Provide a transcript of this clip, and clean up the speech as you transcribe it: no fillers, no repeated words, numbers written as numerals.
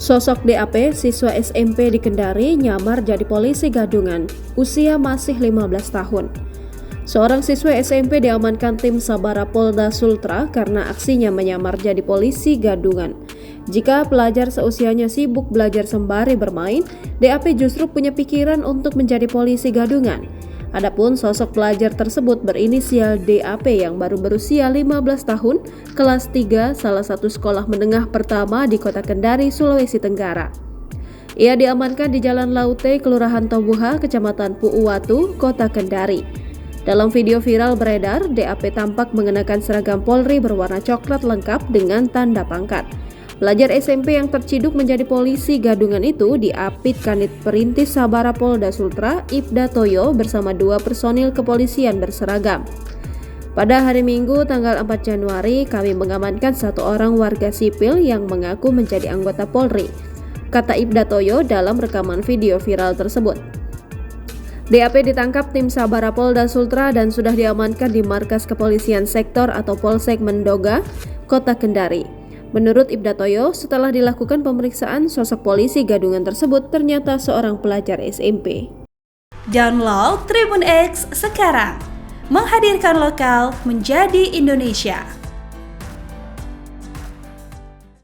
Sosok DAP, siswa SMP di Kendari, nyamar jadi polisi gadungan, usia masih 15 tahun. Seorang siswa SMP diamankan tim Sabara Polda Sultra karena aksinya menyamar jadi polisi gadungan. Jika pelajar seusianya sibuk belajar sembari bermain, DAP justru punya pikiran untuk menjadi polisi gadungan. Adapun sosok pelajar tersebut berinisial DAP yang baru berusia 15 tahun, kelas 3 salah satu sekolah menengah pertama di Kota Kendari, Sulawesi Tenggara. Ia diamankan di Jalan Laute, Kelurahan Tobuha, Kecamatan Puuwatu, Kota Kendari. Dalam video viral beredar, DAP tampak mengenakan seragam Polri berwarna coklat lengkap dengan tanda pangkat. Pelajar SMP yang terciduk menjadi polisi gadungan itu diapit Kanit Perintis Sabara Polda Sultra, Ibda Toyo bersama 2 personil kepolisian berseragam. Pada hari Minggu tanggal 4 Januari, kami mengamankan 1 orang warga sipil yang mengaku menjadi anggota Polri, kata Ibda Toyo dalam rekaman video viral tersebut. DAP ditangkap tim Sabara Polda Sultra dan sudah diamankan di Markas Kepolisian Sektor atau Polsek Mendoga, Kota Kendari. Menurut Ibda Toyo, setelah dilakukan pemeriksaan, sosok polisi gadungan tersebut ternyata seorang pelajar SMP. Download Tribun X sekarang, menghadirkan lokal menjadi Indonesia.